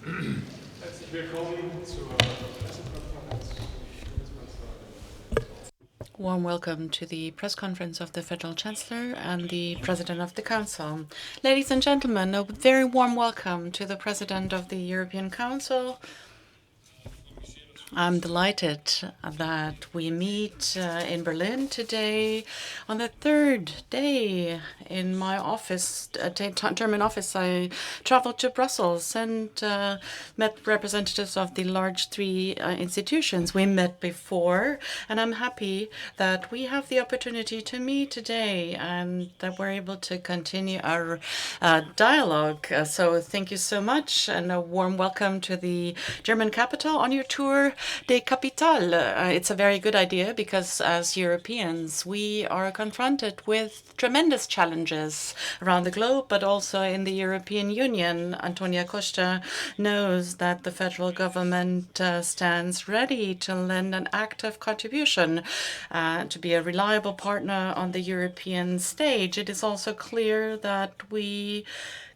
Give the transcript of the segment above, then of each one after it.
Herzlich willkommen zur Pressekonferenz. Warm welcome to the press conference of the Federal Chancellor and the President of the Council. Ladies and gentlemen, a very warm welcome to the President of the European Council. I'm delighted that we meet in Berlin today. On the third day in my office, German office, I traveled to Brussels and met representatives of the large three institutions we met before. And I'm happy that we have the opportunity to meet today and that we're able to continue our dialogue. So thank you so much, and a warm welcome to the German capital on your tour de Capitale. It's a very good idea because as Europeans, we are confronted with tremendous challenges around the globe, but also in the European Union. Antonia Costa knows that the federal government stands ready to lend an active contribution to be a reliable partner on the European stage. It is also clear that we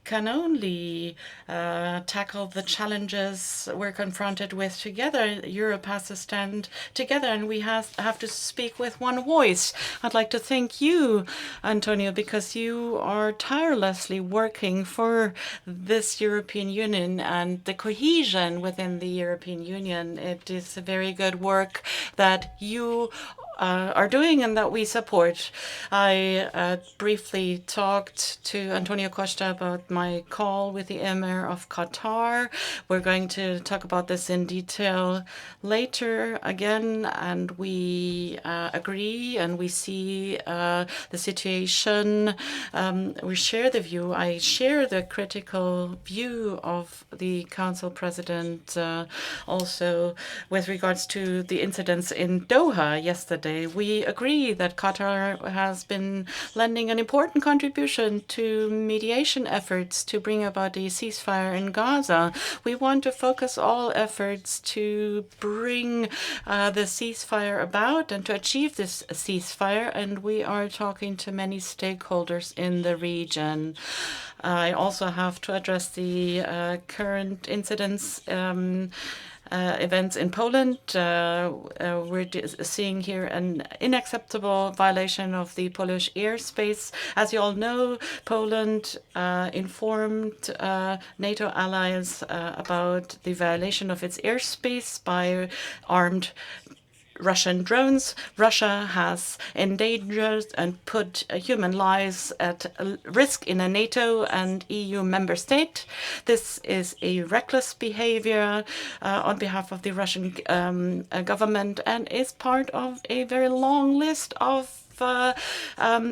can only tackle the challenges we're confronted with together. Europe has to stand together, and we have to speak with one voice. I'd like to thank you, Antonio, because you are tirelessly working for this European Union and the cohesion within the European Union. It is a very good work that you are doing and that we support. I briefly talked to Antonio Costa about my call with the Emir of Qatar. We're going to talk about this in detail later again, and we agree and we see the situation. We share the view. I share the critical view of the Council President also with regards to the incidents in Doha yesterday. We agree that Qatar has been lending an important contribution to mediation efforts to bring about a ceasefire in Gaza. We want to focus all efforts to bring the ceasefire about and to achieve this ceasefire, and we are talking to many stakeholders in the region. I also have to address the current incidents events in Poland. We're seeing here an unacceptable violation of the Polish airspace. As you all know, Poland informed NATO allies about the violation of its airspace by armed Russian drones. Russia has endangered and put human lives at risk in a NATO and EU member state. This is a reckless behavior on behalf of the Russian government and is part of a very long list of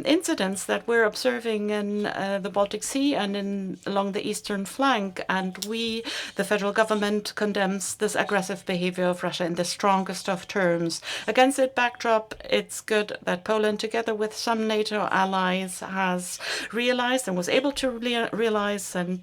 incidents that we're observing in the Baltic Sea and along the eastern flank. And we, the federal government, condemns this aggressive behavior of Russia in the strongest of terms. Against that backdrop, it's good that Poland, together with some NATO allies, has realized and was able to realize and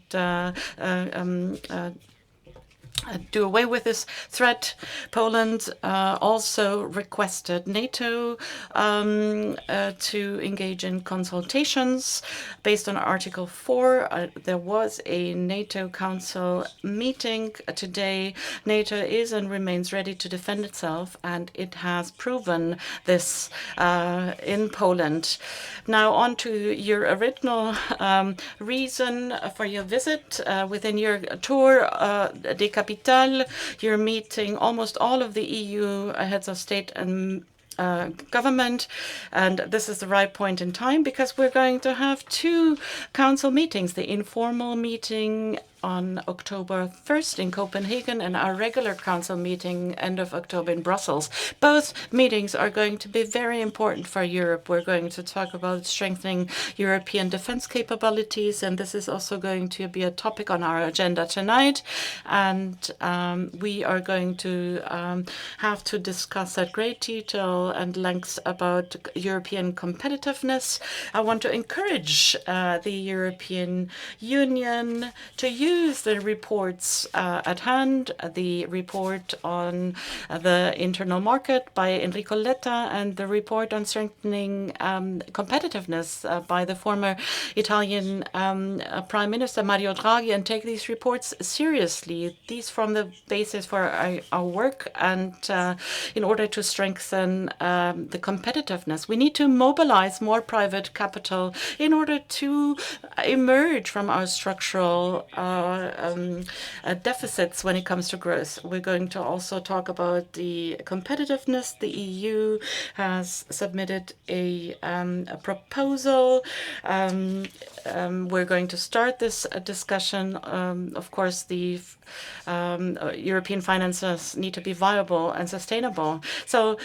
do away with this threat. Poland also requested NATO to engage in consultations based on Article 4. There was a NATO Council meeting today. NATO is and remains ready to defend itself, and it has proven this in Poland. Now on to your original reason for your visit. Within your tour, de Capitale, you're meeting almost all of the EU heads of state and government, and this is the right point in time because we're going to have two council meetings, the informal meeting on October 1st in Copenhagen and our regular council meeting end of October in Brussels. Both meetings are going to be very important for Europe. We're going to talk about strengthening European defense capabilities, and this is also going to be a topic on our agenda tonight. And we are going to have to discuss at great detail and lengths about European competitiveness. I want to encourage the European Union to use use the reports at hand, the report on the internal market by Enrico Letta and the report on strengthening competitiveness by the former Italian Prime Minister Mario Draghi, and take these reports seriously. These form the basis for our work, and in order to strengthen the competitiveness, we need to mobilize more private capital in order to emerge from our structural deficits when it comes to growth. We're going to also talk about the competitiveness. The EU has submitted a proposal. We're going to start this discussion. Of course, the European finances need to be viable and sustainable. So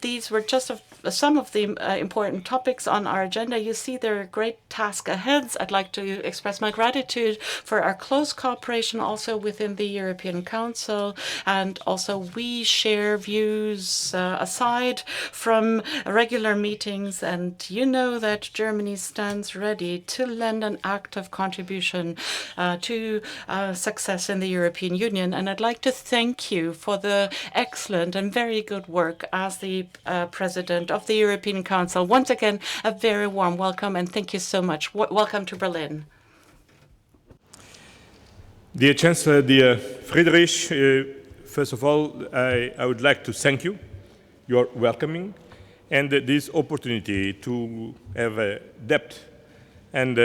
these were just some of the important topics on our agenda. You see there are great tasks ahead. I'd like to express my gratitude for our close cooperation also within the European Council, and also we share views aside from regular meetings, and you know that Germany stands ready to lend an active contribution to success in the European Union. And I'd like to thank you for the excellent and very good work as the President of the European Council. Once again, a very warm welcome, and thank you so much. Welcome to Berlin. Dear Chancellor, dear Friedrich, first of all, I would like to thank you, your welcoming, and this opportunity to have a depth and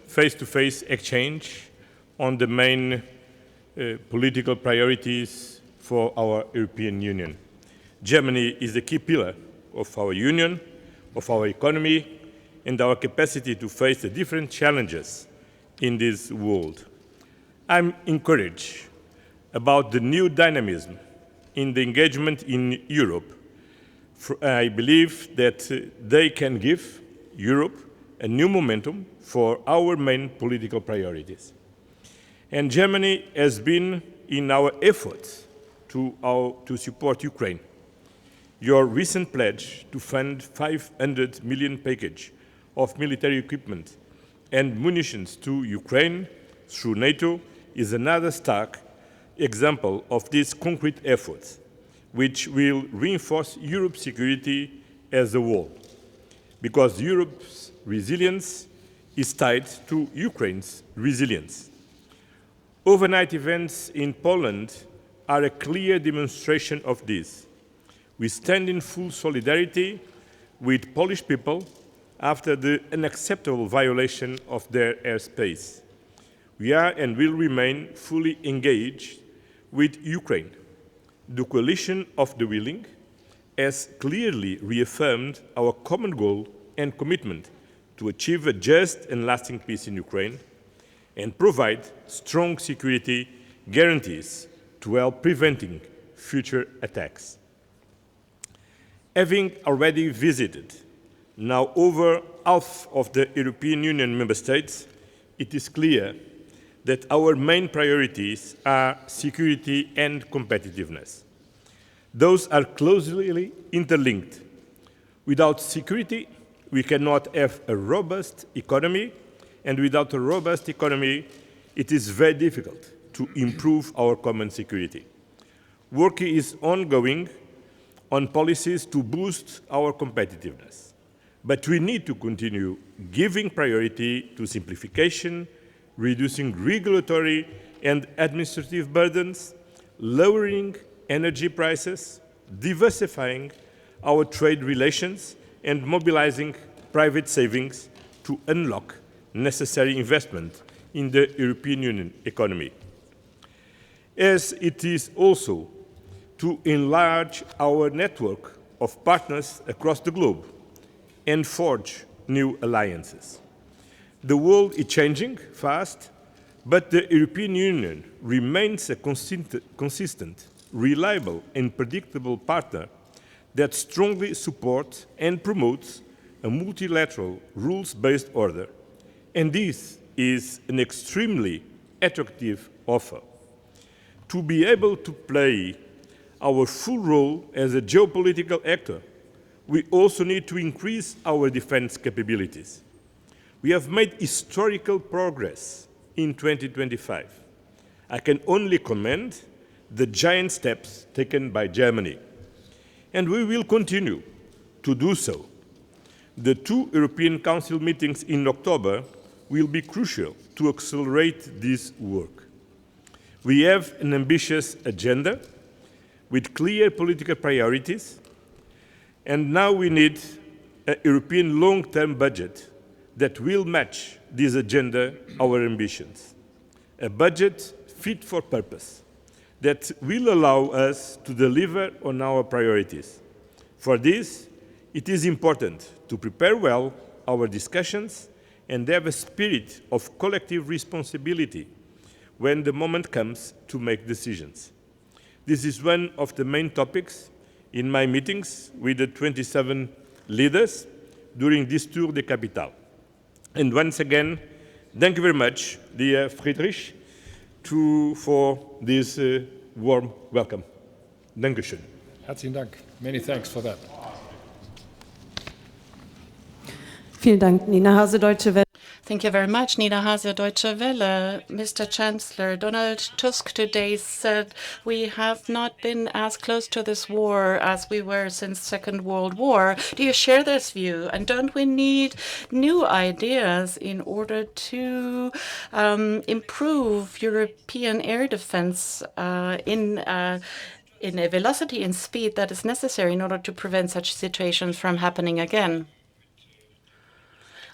face-to-face exchange on the main political priorities for our European Union. Germany is the key pillar of our union, of our economy, and our capacity to face the different challenges in this world. I'm encouraged about the new dynamism in the engagement in Europe. I believe that they can give Europe a new momentum for our main political priorities. And Germany has been in our efforts to support Ukraine. Your recent pledge to fund 500 million package of military equipment and munitions to Ukraine through NATO is another stark example of these concrete efforts, which will reinforce Europe's security as a whole, because Europe's resilience is tied to Ukraine's resilience. Overnight events in Poland are a clear demonstration of this. We stand in full solidarity with Polish people after the unacceptable violation of their airspace. We are and will remain fully engaged with Ukraine. The coalition of the willing has clearly reaffirmed our common goal and commitment to achieve a just and lasting peace in Ukraine and provide strong security guarantees to help preventing future attacks. Having already visited now over half of the European Union member states, it is clear that our main priorities are security and competitiveness. Those are closely interlinked. Without security, we cannot have a robust economy, and without a robust economy, it is very difficult to improve our common security. Work is ongoing on policies to boost our competitiveness, but we need to continue giving priority to simplification, reducing regulatory and administrative burdens, lowering energy prices, diversifying our trade relations, and mobilizing private savings to unlock necessary investment in the European Union economy. As it is also to enlarge our network of partners across the globe and forge new alliances. The world is changing fast, but the European Union remains a consistent, reliable, and predictable partner that strongly supports and promotes a multilateral, rules-based order. And this is an extremely attractive offer. To be able to play our full role as a geopolitical actor, we also need to increase our defense capabilities. We have made historical progress in 2025. I can only commend the giant steps taken by Germany, and we will continue to do so. The 2 European Council meetings in October will be crucial to accelerate this work. We have an ambitious agenda with clear political priorities, and now we need a European long-term budget that will match this agenda, our ambitions. A budget fit for purpose that will allow us to deliver on our priorities. For this, it is important to prepare well our discussions and have a spirit of collective responsibility when the moment comes to make decisions. This is one of the main topics in my meetings with the 27 leaders during this Tour de Capitale. And once again, thank you very much, dear Friedrich, for this warm welcome. Dankeschön. Herzlichen Dank. Many thanks for that. Vielen Dank, Nina Hase, Deutsche Welle. Thank you very much, Nina Hase, Deutsche Welle. Mr. Chancellor, Donald Tusk today said we have not been as close to this war as we were since Second World War. Do you share this view? And don't we need new ideas in order to improve European air defense in a velocity and speed that is necessary in order to prevent such situations from happening again?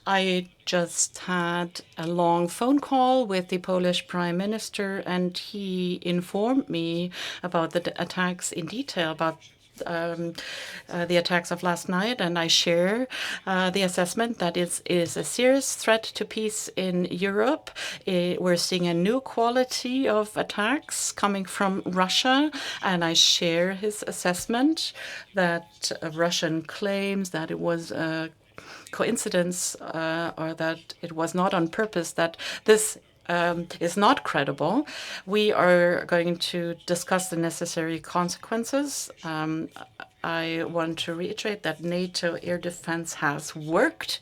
I just had a long phone call with the Polish Prime Minister, and he informed me about the attacks in detail, about the attacks of last night, and I share the assessment that it is a serious threat to peace in Europe. We're seeing a new quality of attacks coming from Russia, and I share his assessment that Russian claims that it was a coincidence or that it was not on purpose, that this is not credible. We are going to discuss the necessary consequences. I want to reiterate that NATO air defense has worked,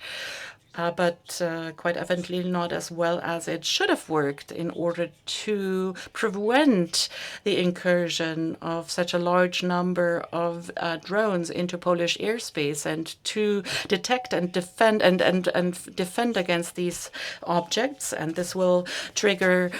but quite evidently not as well as it should have worked in order to prevent the incursion of such a large number of drones into Polish airspace and to detect and defend defend against these objects. And this will trigger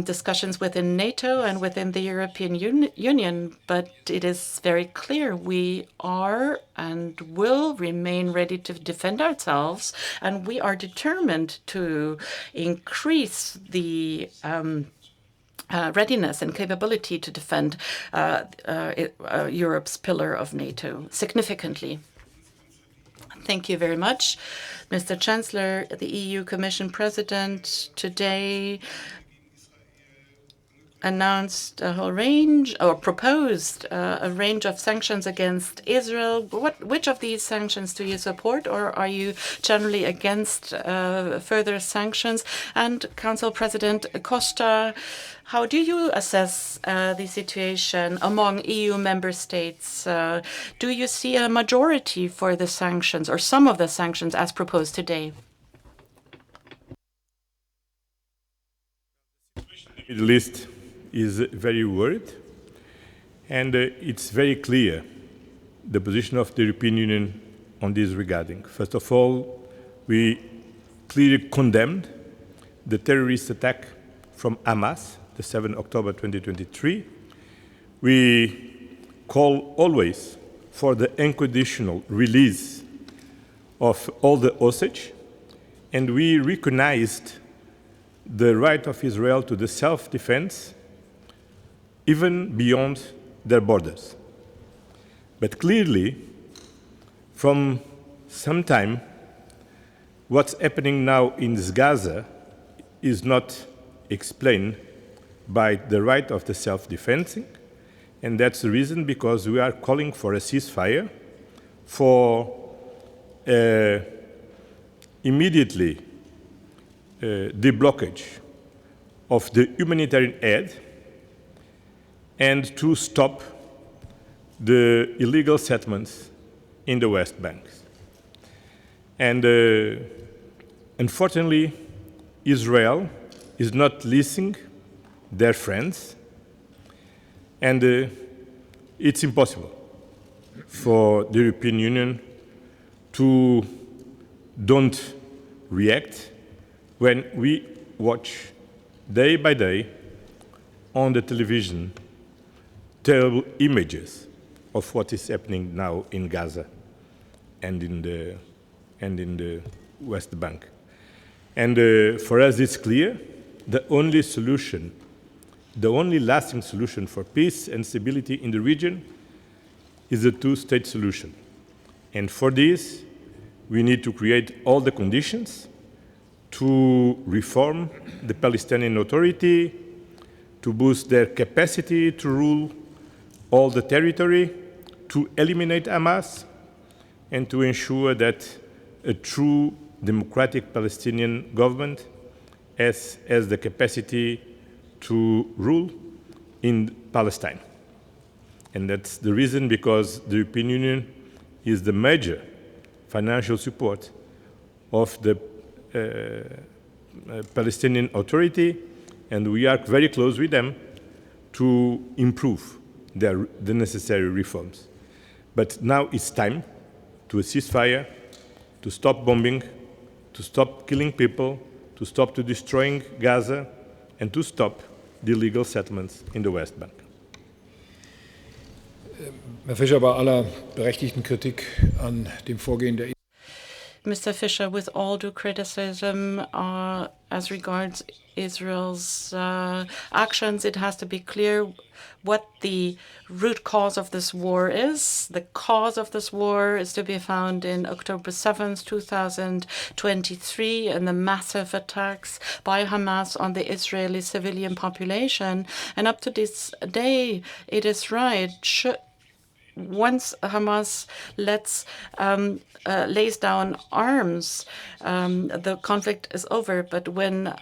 discussions within NATO and within the European Union. But it is very clear we are and will remain ready to defend ourselves, and we are determined to increase the readiness and capability to defend Europe's pillar of NATO significantly. Thank you very much, Mr. Chancellor. The EU Commission President today announced a whole range, or proposed a range of sanctions against Israel. Which of these sanctions do you support, or are you generally against further sanctions? And Council President Costa, how do you assess the situation among EU member states? Do you see a majority for the sanctions, or some of the sanctions as proposed today? Middle East is very worried, and it's very clear the position of the European Union on this regarding. First of all, we clearly condemned the terrorist attack from Hamas, the 7th October 2023. We call always for the unconditional release of all the hostages, and we recognized the right of Israel to the self-defense even beyond their borders. But clearly, from some time, what's happening now in Gaza is not explained by the right of the self-defense, and that's the reason because we are calling for a ceasefire, for immediately the blockage of the humanitarian aid, and to stop the illegal settlements in the West Bank. And unfortunately, Israel is not listening their friends, and it's impossible for the European Union to don't react when we watch day by day on the television terrible images of what is happening now in Gaza and in the West Bank. And for us it's clear the only solution, the only lasting solution for peace and stability in the region is a two-state solution. And for this, we need to create all the conditions to reform the Palestinian Authority, to boost their capacity to rule all the territory, to eliminate Hamas, and to ensure that a true democratic Palestinian government has the capacity to rule in Palestine. And that's the reason because the European Union is the major financial support of the Palestinian Authority, and we are very close with them to improve the necessary reforms. But now it's time to a ceasefire, to stop bombing, to stop killing people, to stop destroying Gaza, and to stop the illegal settlements in the West Bank. Herr Fischer, bei aller berechtigten Kritik an dem Vorgehen der Mr. Fischer, with all due criticism as regards Israel's actions, it has to be clear what the root cause of this war is. The cause of this war is to be found in October 7th, 2023, and the massive attacks by Hamas on the Israeli civilian population. And up to this day, it is right. Once Hamas lays down arms, the conflict is over. But when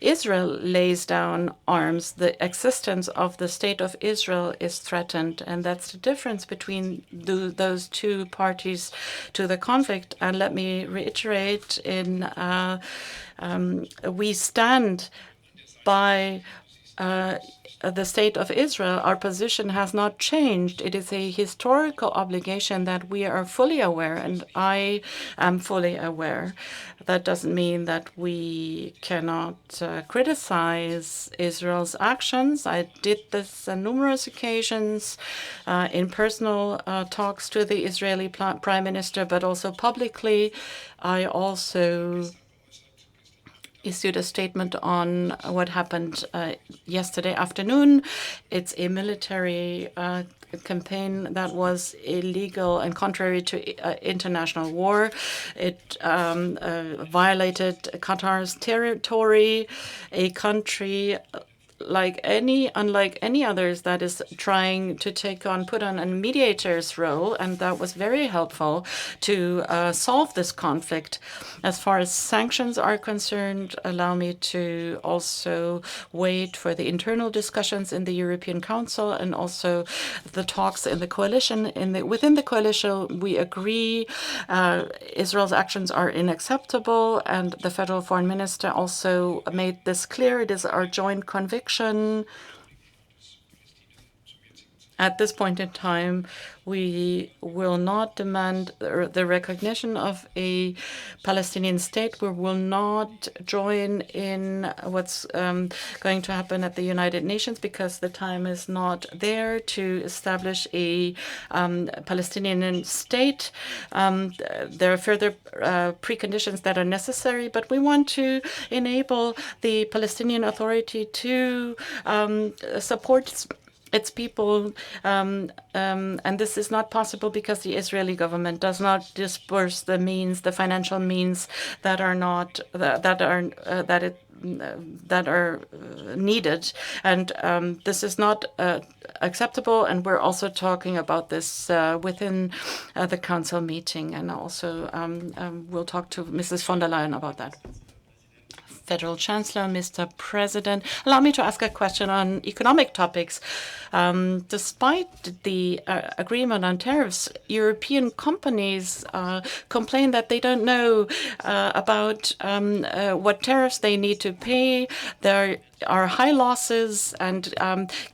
Israel lays down arms, the existence of the state of Israel is threatened. And that's the difference between those two parties to the conflict. And let me reiterate, we stand by the state of Israel. Our position has not changed. It is a historical obligation that we are fully aware, and I am fully aware. That doesn't mean that we cannot criticize Israel's actions. I did this on numerous occasions in personal talks to the Israeli Prime Minister, but also publicly. I also issued a statement on what happened yesterday afternoon. It's a military campaign that was illegal and contrary to international law. It violated Qatar's territory, a country unlike any others that is trying to put on a mediator's role, and that was very helpful to solve this conflict. As far as sanctions are concerned, allow me to also wait for the internal discussions in the European Council and also the talks in the coalition. Within the coalition, we agree Israel's actions are unacceptable, and the federal foreign minister also made this clear. It is our joint conviction. At this point in time, we will not demand the recognition of a Palestinian state. We will not join in what's going to happen at the United Nations because the time is not there to establish a Palestinian state. There are further preconditions that are necessary, but we want to enable the Palestinian Authority to support its people, and this is not possible because the Israeli government does not disburse the financial means that are needed, and this is not acceptable. And we're also talking about this within the council meeting, and also we'll talk to Mrs. von der Leyen about that. Federal Chancellor, Mr. President. Allow me to ask a question on economic topics. Despite the agreement on tariffs, European companies complain that they don't know about what tariffs they need to pay. There are high losses, and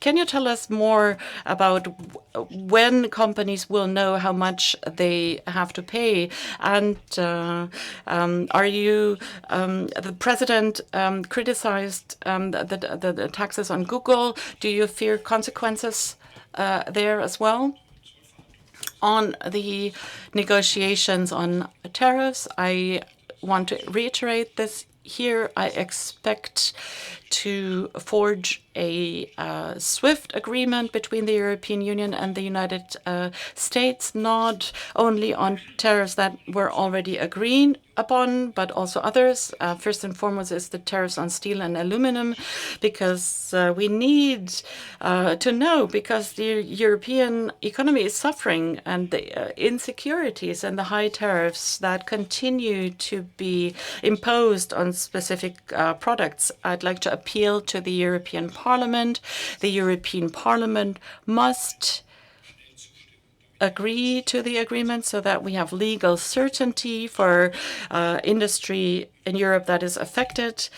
can you tell us more about when companies will know how much they have to pay? And are you the president criticized the taxes on Google? Do you fear consequences there as well? On the negotiations on tariffs, I want to reiterate this here. I expect to forge a swift agreement between the European Union and the United States, not only on tariffs that were already agreed upon, but also others. First and foremost is the tariffs on steel and aluminum, because we need to know, because the European economy is suffering, and the insecurities and the high tariffs that continue to be imposed on specific products. I'd like to appeal to the European Parliament. The European Parliament must agree to the agreement so that we have legal certainty for industry in Europe that is affected.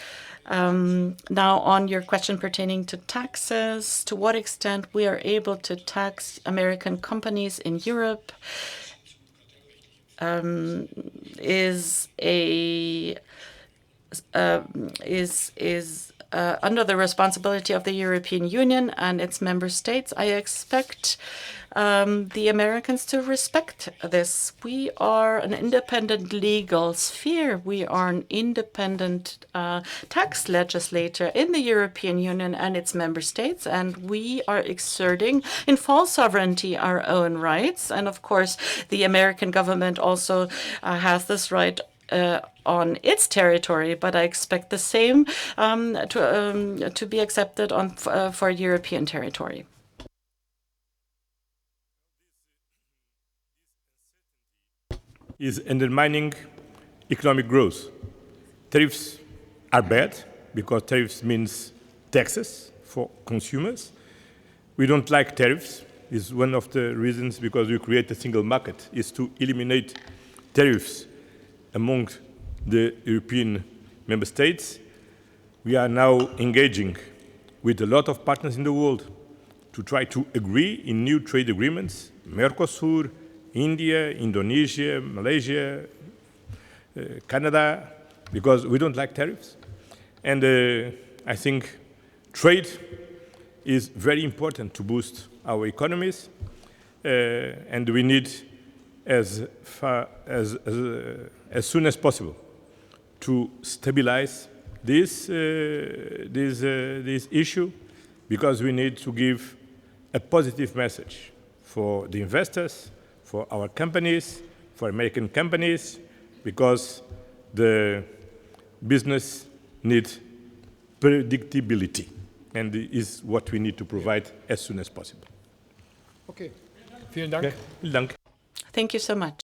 Now, on your question pertaining to taxes, to what extent we are able to tax American companies in Europe is under the responsibility of the European Union and its member states. I expect the Americans to respect this. We are an independent legal sphere. We are an independent tax legislator in the European Union and its member states, and we are exerting in full sovereignty our own rights. And of course, the American government also has this right on its territory, but I expect the same to be accepted on for European territory. Is undermining economic growth. Tariffs are bad because tariffs means taxes for consumers. We don't like tariffs. It's one of the reasons because we create a single market is to eliminate tariffs among the European member states. We are now engaging with a lot of partners in the world to try to agree in new trade agreements, Mercosur, India, Indonesia, Malaysia, Canada, because we don't like tariffs. And I think trade is very important to boost our economies, and we need as soon as possible to stabilize this issue, because we need to give a positive message for the investors, for our companies, for American companies, because the business needs predictability, and is what we need to provide as soon as possible. Okay, vielen Dank. Vielen Dank. Thank you so much.